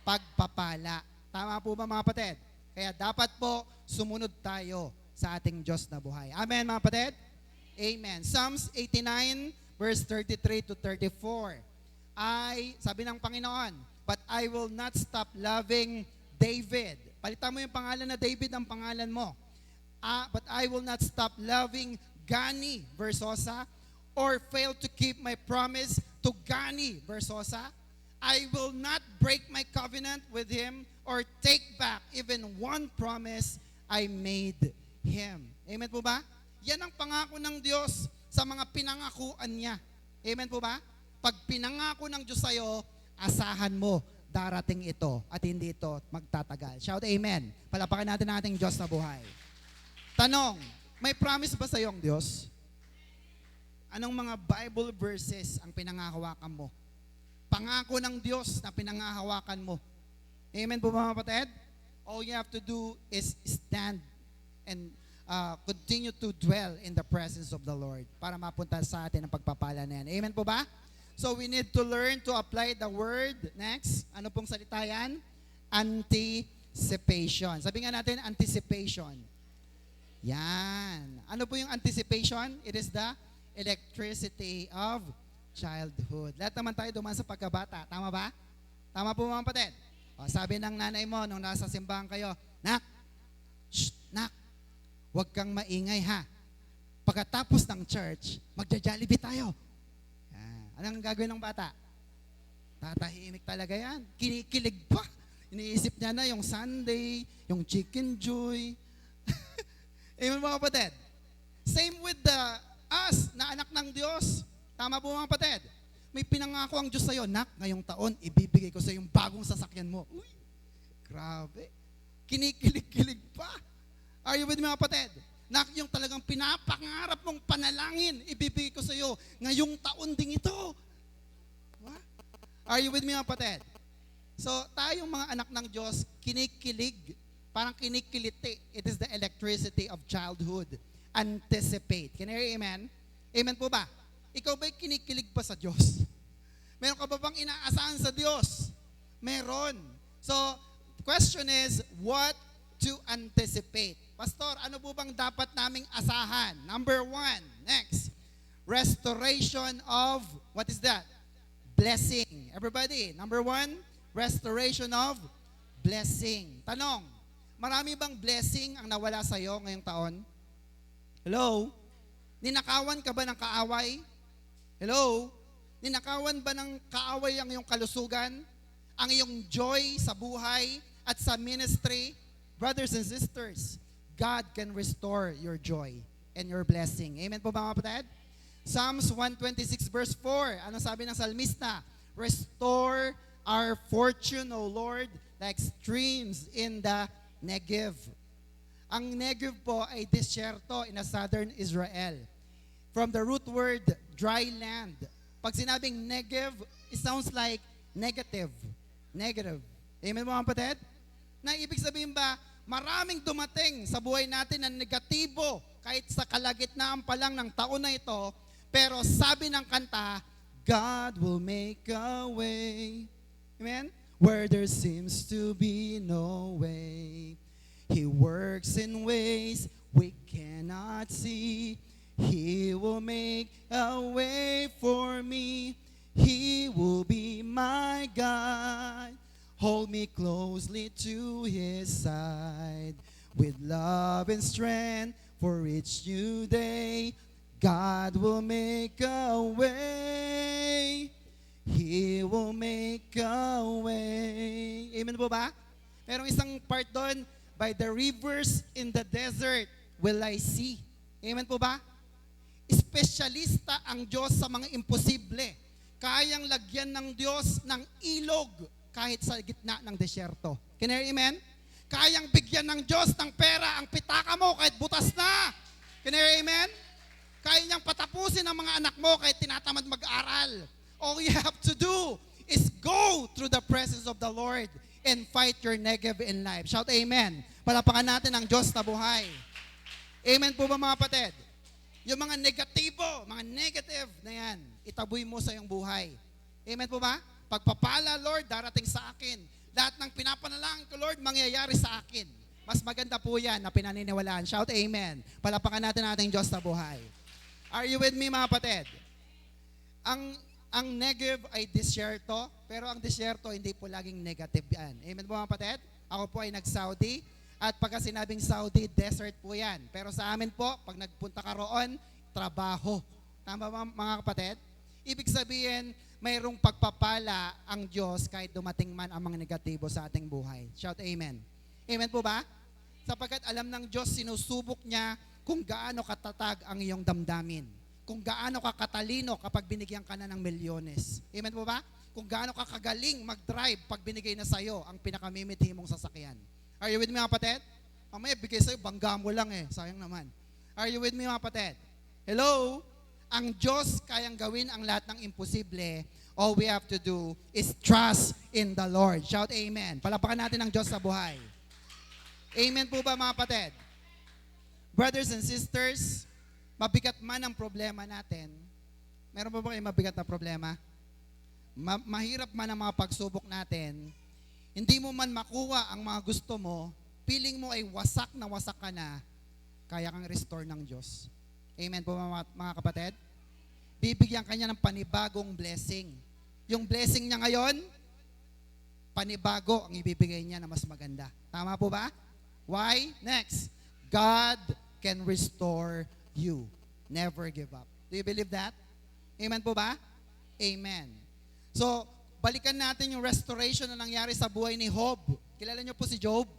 Pagpapala. Tama po ba mga kapatid? Kaya dapat po sumunod tayo sa ating Diyos na buhay. Amen mga kapatid? Amen. Psalms 89 verse 33 to 34. Sabi ng Panginoon, but I will not stop loving David. Palitan mo yung pangalan na David ang pangalan mo. But I will not stop loving Gani, Versosa, or fail to keep my promise to Gani, Versosa. I will not break my covenant with him or take back even one promise I made him. Amen po ba? Yan ang pangako ng Diyos sa mga pinangakuan niya. Amen po ba? Pag pinangako ng Diyos sa'yo, asahan mo, darating ito at hindi ito magtatagal. Shout amen. Palapakan natin ang ating Diyos na buhay. Tanong, may promise ba sa'yo ang Diyos? Anong mga Bible verses ang pinangahawakan mo? Pangako ng Diyos na pinangahawakan mo. Amen po mga kapatid? All you have to do is stand and continue to dwell in the presence of the Lord para mapunta sa atin ang pagpapala na yan. Amen po ba? So we need to learn to apply the word. Next, ano pong salita yan? Anticipation. Sabi nga natin, anticipation. Yan. Ano po yung anticipation? It is the electricity of childhood. Lahat naman tayo dumaan sa pagkabata. Tama ba? Tama po mga kapatid? O, sabi ng nanay mo nung nasa simbahan kayo, Nak, Nak, huwag kang maingay ha. Pagkatapos ng church, magja-Jollibee tayo. Anong gagawin ng bata? Tatahimik talaga yan. Kinikilig pa. Iniisip niya na yung Sunday, yung Chicken Joy. Amen mga kapatid? Same with us na anak ng Diyos. Tama po mga kapatid? May pinangako ang Diyos sa'yo, Nak, ngayong taon, ibibigay ko sa yung bagong sasakyan mo. Uy, grabe. Kinikilig-kilig pa. Are you with me mga kapatid? Nak, yung talagang pinapangarap mong panalangin, ibibigay ko sa iyo ngayong taon ding ito. What? Are you with me mga kapatid? So, tayong mga anak ng Diyos, kinikilig, parang kinikiliti. It is the electricity of childhood. Anticipate. Can you hear amen? Amen po ba? Ikaw ba'y kinikilig pa sa Diyos? Meron ka ba bang inaasahan sa Diyos? Meron. So, question is, what to anticipate? Pastor, ano po bang dapat naming asahan? Number 1, next, restoration of, what is that? Blessing. Everybody, number 1, restoration of blessing. Tanong, marami bang blessing ang nawala sa iyo ngayong taon? Hello? Ninakawan ka ba ng kaaway? Hello? Ninakawan ba ng kaaway ang iyong kalusugan? Ang iyong joy sa buhay at sa ministry? Brothers and sisters, God can restore your joy and your blessing. Amen po mga kapatid? Psalms 126 verse 4. Ano sabi ng salmista? Restore our fortune, O Lord, like streams in the Negev. Ang Negev po ay disyerto in the southern Israel. From the root word, dry land. Pag sinabing Negev, it sounds like negative. Negative. Amen mga kapatid? Na ibig sabihin ba, maraming dumating sa buhay natin na negatibo kahit sa kalagitnaan pa lang ng taon na ito, pero sabi ng kanta, God will make a way. Amen? Where there seems to be no way. He works in ways we cannot see. He will make a way for me. He will be my God. Hold me closely to His side. With love and strength for each new day, God will make a way. He will make a way. Amen po ba? Merong isang part doon, by the rivers in the desert will I see. Amen po ba? Espesyalista ang Diyos sa mga imposible. Kayang lagyan ng Diyos ng ilog kahit sa gitna ng desyerto. Can you hear amen? Kayang bigyan ng Diyos ng pera ang pitaka mo kahit butas na. Can you hear amen? Kaya niyang patapusin ang mga anak mo kahit tinatamad mag-aral. All you have to do is go through the presence of the Lord and fight your Negev in life. Shout amen. Palapakan natin ang Diyos na buhay. Amen po ba mga kapatid? Yung mga negatibo, mga negative na yan, itaboy mo sa iyong buhay. Amen po ba? Pagpapala, Lord, darating sa akin. Lahat ng pinapanalangin ko, Lord, mangyayari sa akin. Mas maganda po yan na pinaniniwalaan. Shout amen. Palapakan natin ating Diyos na buhay. Are you with me mga kapatid? Ang Negev ay disyerto, pero ang disyerto hindi po laging negative yan. Amen po mga kapatid? Ako po ay nag-Saudi. At pagka sinabing Saudi, desert po yan. Pero sa amin po, pag nagpunta ka roon, trabaho. Tama ba mga kapatid? Ibig sabihin, mayroong pagpapala ang Diyos kahit dumating man ang mga negatibo sa ating buhay. Shout amen. Amen po ba? Sapagkat alam ng Diyos, sinusubok niya kung gaano katatag ang iyong damdamin. Kung gaano ka katalino kapag binigyan ka na ng milyones. Amen po ba? Kung gaano ka kagaling mag-drive pag binigay na sa'yo ang pinakamimithi mong sasakyan. Are you with me mga kapatid? Mamaya bigay sa'yo, bangga mo lang eh. Sayang naman. Are you with me mga kapatid? Hello? Ang Diyos kayang gawin ang lahat ng imposible. All we have to do is trust in the Lord. Shout amen. Palapakan natin ang Diyos sa buhay. Amen po ba mga kapatid? Brothers and sisters, mabigat man ang problema natin. Meron pa ba kayo mabigat na problema? Mahirap man ang mga pagsubok natin. Hindi mo man makuha ang mga gusto mo, feeling mo ay wasak ka na, kaya kang restore ng Diyos. Amen po mga kapatid? Bibigyan kanya ng panibagong blessing. Yung blessing niya ngayon, panibago ang ibibigay niya na mas maganda. Tama po ba? Why? Next, God can restore you. Never give up. Do you believe that? Amen po ba? Amen. So, balikan natin yung restoration na nangyari sa buhay ni Job. Kilala niyo po si Job?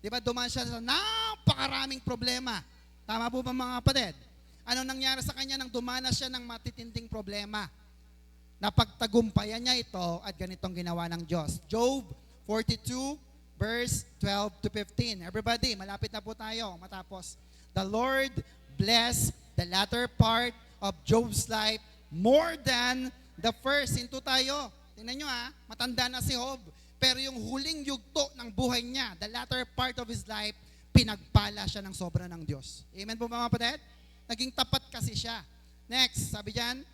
Di ba dumaan siya sa napakaraming problema. Tama po ba mga kapatid? Ano nangyari sa kanya nang dumanas siya ng matitinding problema? Napagtagumpayan niya ito at ganitong ginawa ng Diyos. Job 42 verse 12 to 15. Everybody, malapit na po tayo matapos. The Lord blessed the latter part of Job's life more than the first. Hinto tayo. Tingnan nyo matanda na si Job. Pero yung huling yugto ng buhay niya, the latter part of his life, pinagpala siya ng sobra ng Diyos. Amen po mga kapatid? Naging tapat kasi siya. Next, sabi diyan,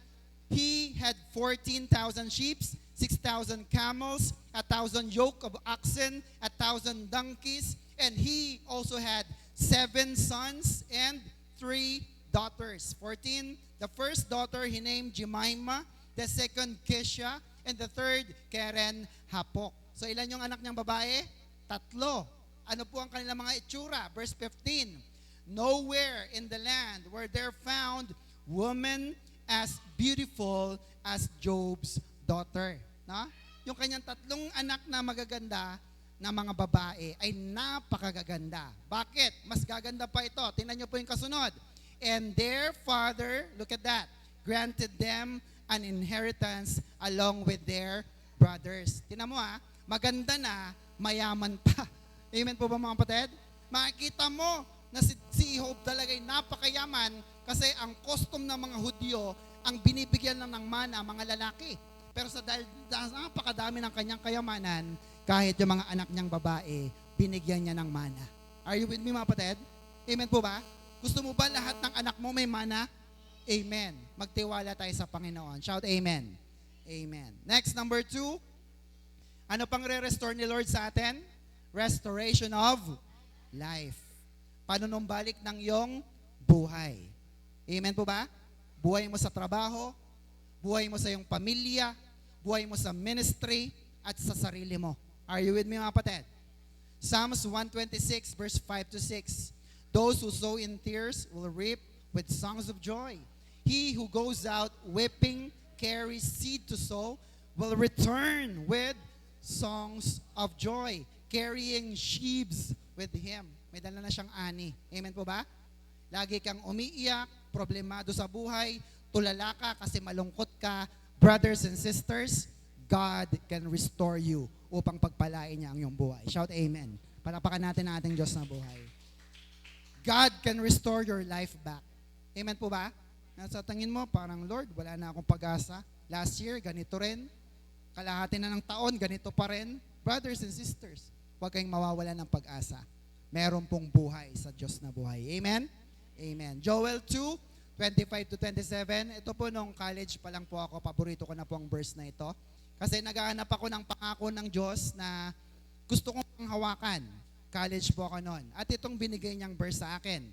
he had 14,000 sheep, 6,000 camels, 1,000 yoke of oxen, 1,000 donkeys, and he also had 7 sons and 3 daughters. 14, the first daughter he named Jemima, the second Kesha, and the third Keren Hapok. So ilan yung anak niyang babae? 3. Ano po ang kanilang mga itsura? Verse 15, nowhere in the land were there found women as beautiful as Job's daughter. Na? Yung kanyang 3 anak na magaganda, na mga babae ay napakagaganda. Bakit? Mas gaganda pa ito. Tingnan niyo po yung kasunod. And their father, look at that, granted them an inheritance along with their brothers. Tingnan mo maganda na, mayaman pa. Amen po ba mga kapatid? Makikita mo na si Job talaga ay napakayaman kasi ang custom ng mga Hudyo, ang binibigyan lang ng mana, mga lalaki. Pero sa dahil napakadami ng kanyang kayamanan, kahit yung mga anak niyang babae, binigyan niya ng mana. Are you with me mga kapatid? Amen po ba? Gusto mo ba lahat ng anak mo may mana? Amen. Magtiwala tayo sa Panginoon. Shout amen. Amen. Next, number 2. Ano pang re-restore ni Lord sa atin? Restoration of life. Panunumbalik ng iyong buhay. Amen po ba? Buhay mo sa trabaho, buhay mo sa iyong pamilya, buhay mo sa ministry, at sa sarili mo. Are you with me mga kapatid? Psalms 126 verse 5 to 6. Those who sow in tears will reap with songs of joy. He who goes out weeping, carries seed to sow, will return with songs of joy, carrying sheaves with him. May dala na siyang ani. Amen po ba? Lagi kang umiiyak, problemado sa buhay, tulala ka kasi malungkot ka. Brothers and sisters, God can restore you upang pagpalain niya ang iyong buhay. Shout amen. Palapakan natin ang ating Diyos na buhay. God can restore your life back. Amen po ba? Nasa tingin mo, parang Lord, wala na akong pag-asa. Last year, ganito rin. Kalahati na ng taon, ganito pa rin. Brothers and sisters, huwag kayong mawawala ng pag-asa. Meron pong buhay sa Diyos na buhay. Amen? Amen. Joel 2, 25 to 27. Ito po nung college pa lang po ako, paborito ko na po ang verse na ito. Kasi naghahanap ako ng pangako ng Diyos na gusto kong panghawakan. College po ako noon. At itong binigay niyang verse sa akin.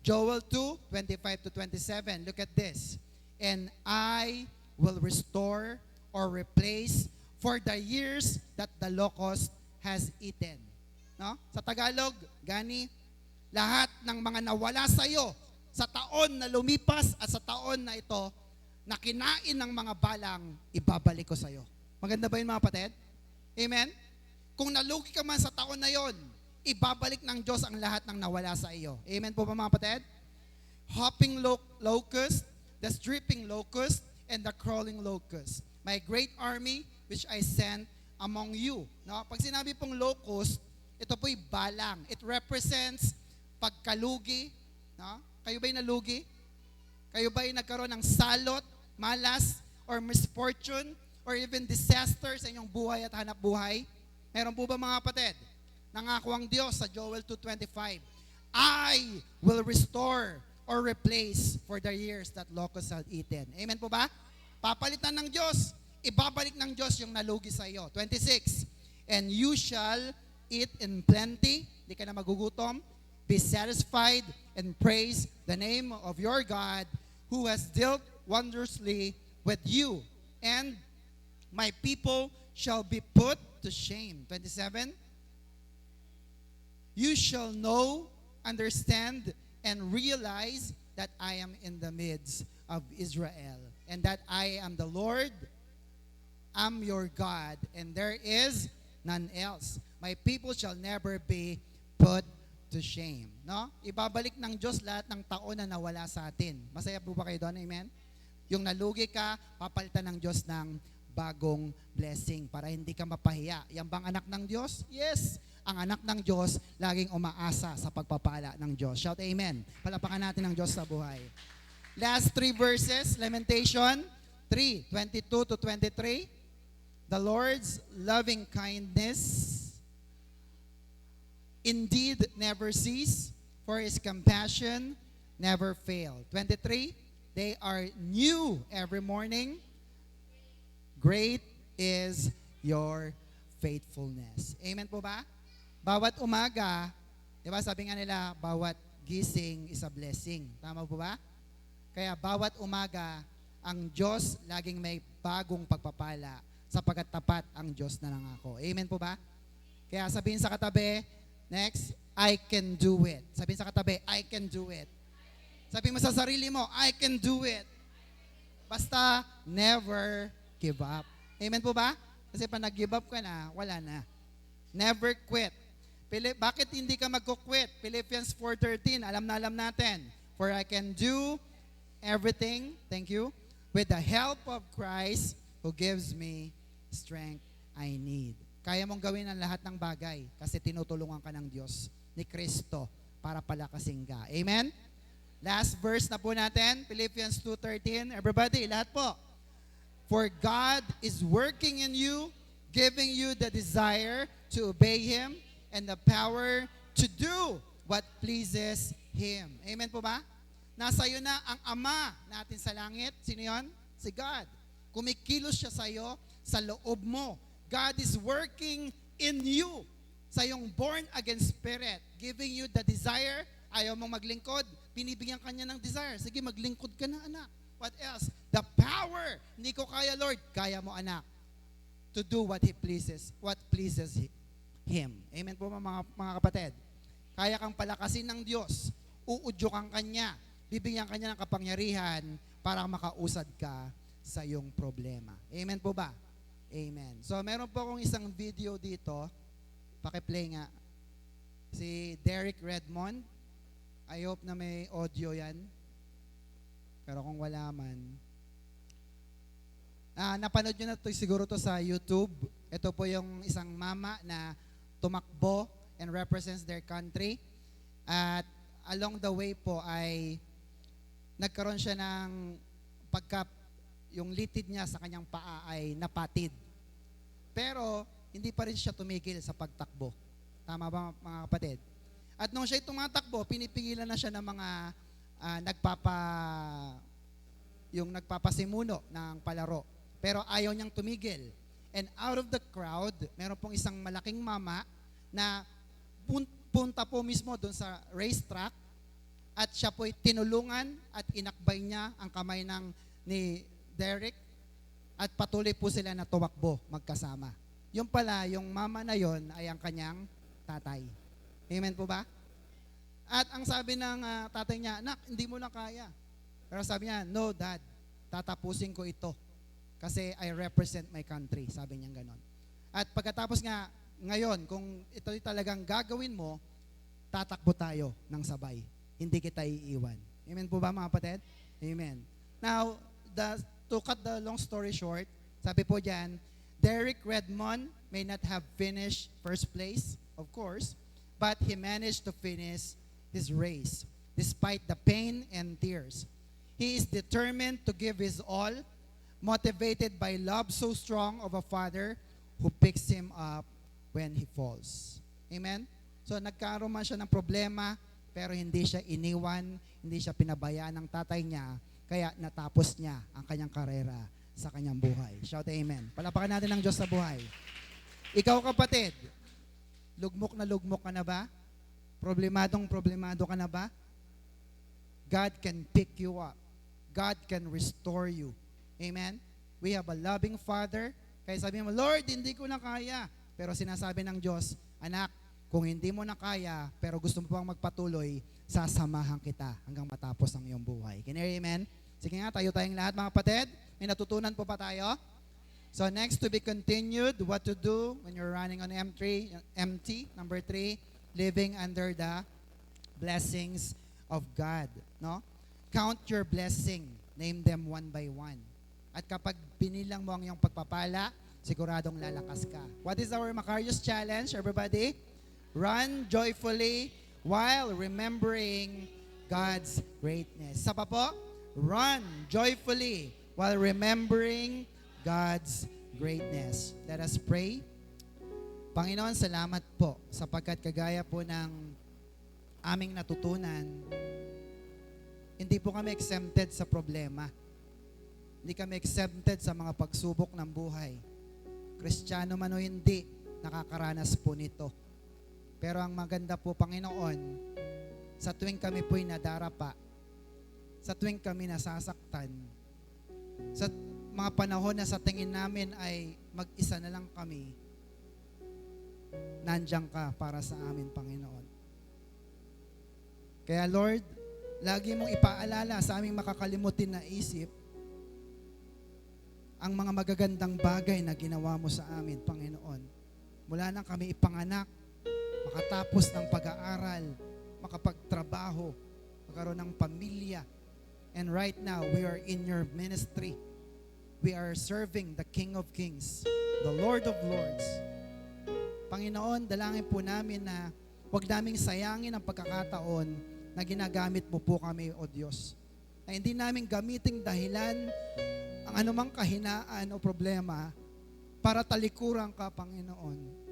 Joel 2, 25 to 27. Look at this. And I will restore or replace for the years that the locust has eaten. No? Sa Tagalog, gani, lahat ng mga nawala sa iyo sa taon na lumipas at sa taon na ito, na kinain ng mga balang, ibabalik ko sa iyo. Maganda ba yun mga kapatid? Amen? Kung nalugi ka man sa taon na yon, ibabalik ng Diyos ang lahat ng nawala sa iyo. Amen po ba mga kapatid? Hopping locust, the stripping locust, and the crawling locust. My great army which I sent among you. No? Pag sinabi pong locust, ito po'y balang. It represents pagkalugi. No? Kayo ba'y nalugi? Kayo ba'y nagkaroon ng salot, malas, or misfortune, or even disaster sa inyong buhay at hanap buhay? Meron po ba mga kapatid? Nangako ang Diyos sa Joel 2:25, I will restore or replace for the years that locusts have eaten. Amen po ba? Papalitan ng Diyos, ibabalik ng Diyos yung nalugi sa iyo. 26, and you shall eat in plenty, di ka na magugutom, be satisfied, and praise the name of your God who has dealt wondrously with you. And my people shall be put to shame. 27, you shall know, understand, and realize that I am in the midst of Israel, and that I am the Lord, am your God, and there is none else. My people shall never be put to shame. No? Ibabalik ng Diyos lahat ng taon na nawala sa atin. Masaya po ba kayo doon? Amen? Yung nalugi ka, papalitan ng Diyos ng bagong blessing para hindi ka mapahiya. Yan bang anak ng Diyos? Yes. Ang anak ng Diyos laging umaasa sa pagpapala ng Diyos. Shout amen. Palapakan natin ng Diyos sa buhay. Last 3 verses, Lamentation 3, 22 to 23. The Lord's loving kindness indeed never cease, for His compassion never fail. 23, they are new every morning. Great is your faithfulness. Amen po ba? Bawat umaga, di ba sabi nga nila, bawat gising is a blessing. Tama po ba? Kaya bawat umaga, ang Diyos laging may bagong pagpapala sapagkat tapat ang Diyos na nangako. Amen po ba? Kaya sabihin sa katabi, next, I can do it. Sabihin sa katabi, I can do it. Sabihin mo sa sarili mo, I can do it. Basta never give up. Amen po ba? Kasi pag nag-give up ka na, wala na. Never quit. Bakit hindi ka magko-quit? Philippians 4:13, alam na alam natin. For I can do everything, thank you, with the help of Christ who gives me strength I need. Kaya mong gawin ang lahat ng bagay kasi tinutulungan ka ng Diyos ni Kristo para palakasin ka. Amen? Last verse na po natin, Philippians 2:13. Everybody, lahat po. For God is working in you, giving you the desire to obey Him and the power to do what pleases Him. Amen po ba? Nasa iyo na ang Ama natin sa langit. Sino yun? Si God. Kumikilos siya sa iyo, sa loob mo. God is working in you, sa iyong born again spirit, giving you the desire. Ayaw mong maglingkod, binibigyan ka niya ng desire. Sige, maglingkod ka na, anak. What else? The power. Hindi ko kaya, Lord. Kaya mo, anak. To do what pleases Him. Amen po mga kapatid. Kaya kang palakasin ng Diyos. Uudyokan ka niya. Bibigyan ka niya ng kapangyarihan para makausad ka sa iyong problema. Amen po ba? Amen. So, meron po akong isang video dito. Pakiplay nga. Si Derek Redmond. I hope na may audio yan. Pero kung wala man. Napanood nyo na to, siguro to sa YouTube. Ito po yung isang mama na tumakbo and represents their country. At along the way po ay nagkaroon siya ng yung litid niya sa kanyang paa ay napatid. Pero hindi pa rin siya tumigil sa pagtakbo. Tama ba mga kapatid? At nung siya tumatakbo, pinipigilan na siya ng mga nagpapasimuno ng palaro. Pero ayaw niyang tumigil. And out of the crowd, meron pong isang malaking mama na punta po mismo doon sa racetrack at siya po'y tinulungan at inakbay niya ang kamay ni Derek at patuloy po sila na tumakbo magkasama. Yung pala, yung mama na yon ay ang kanyang tatay. Amen po ba? At ang sabi ng tatay niya, anak, hindi mo na kaya. Pero sabi niya, no dad, tatapusin ko ito. Kasi I represent my country. Sabi niya ganon. At pagkatapos nga, ngayon, kung ito talagang gagawin mo, tatakbo tayo ng sabay. Hindi kita iiwan. Amen po ba mga kapatid? Amen. Now, to cut the long story short, sabi po dyan, Derek Redmond may not have finished first place, of course, but he managed to finish his race despite the pain and tears. He is determined to give his all, motivated by love so strong of a father who picks him up when he falls. Amen? So nagkaroon man siya ng problema, pero hindi siya iniwan, hindi siya pinabayaan ng tatay niya, kaya natapos niya ang kanyang karera sa kanyang buhay. Shout amen. Palapakan natin ang Diyos sa buhay. Ikaw kapatid, lugmok ka na ba? Problemado ka na ba? God can pick you up. God can restore you. Amen? We have a loving Father. Kaya sabi mo, Lord, hindi ko na kaya. Pero sinasabi ng Diyos, anak, kung hindi mo na kaya, pero gusto mo pang magpatuloy, sasamahan kita hanggang matapos ang iyong buhay. Can you hear amen? Sige nga, tayo tayong lahat mga kapatid. May natutunan po pa tayo. So next to be continued, what to do when you're running on empty. Number 3, living under the blessings of God. No? Count your blessing. Name them one by one. At kapag binilang mo ang iyong pagpapala, siguradong lalakas ka. What is our Macarius challenge, everybody? Run joyfully while remembering God's greatness. Sa pa po? Run joyfully while remembering God's greatness. Let us pray. Panginoon, salamat po sapagkat kagaya po ng aming natutunan, hindi po kami exempted sa problema. Hindi kami exempted sa mga pagsubok ng buhay. Kristiyano man o hindi, nakakaranas po nito. Pero ang maganda po, Panginoon, sa tuwing kami po'y nadarapa, sa tuwing kami nasasaktan, sa mga panahon na sa tingin namin ay mag-isa na lang kami, nandiyan ka para sa amin, Panginoon. Kaya Lord, lagi mong ipaalala sa aming makakalimutin na isip ang mga magagandang bagay na ginawa mo sa amin, Panginoon. mula nang kami ipanganak, makatapos ng pag-aaral, makapagtrabaho, magkaroon ng pamilya. And right now, we are in your ministry. We are serving the King of Kings, the Lord of Lords. Panginoon, dalangin po namin na huwag naming sayangin ang pagkakataon na ginagamit mo po kami, O Diyos. Na hindi namin gamiting dahilan ang anumang kahinaan o problema para talikuran ka, Panginoon.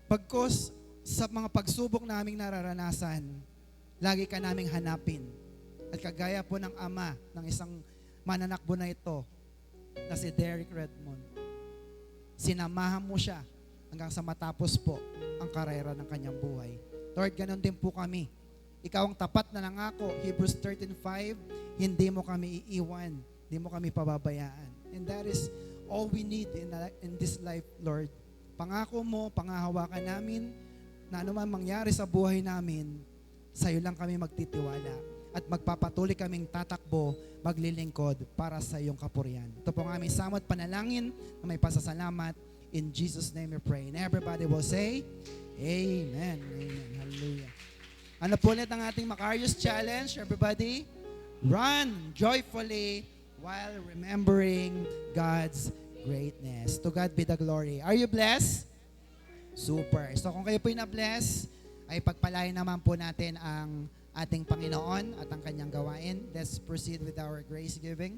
Pagkos sa mga pagsubok naming nararanasan, lagi ka naming hanapin. At kagaya po ng ama ng isang mananakbo na ito, na si Derek Redmond, sinamahan mo siya hanggang sa matapos po ang karera ng kanyang buhay. Lord, ganun din po kami. Ikaw ang tapat na nangako, Hebrews 13:5, hindi mo kami iiwan, hindi mo kami pababayaan. And that is all we need in this life, Lord. Pangako mo, pangahawakan namin, na anuman mangyari sa buhay namin, sa'yo lang kami magtitiwala. At magpapatuloy kaming tatakbo, maglilingkod para sa iyong kapurihan. Ito po ang aming samot panalangin na may pasasalamat. In Jesus' name we pray. And everybody will say, Amen. Amen. Hallelujah. Ano po ulit ang ating Macarius Challenge? Everybody, run joyfully while remembering God's greatness. To God be the glory. Are you blessed? Super. So kung kayo po'y na-bless, ay pagpalain naman po natin ang ating Panginoon at ang kanyang gawain. Let's proceed with our grace giving.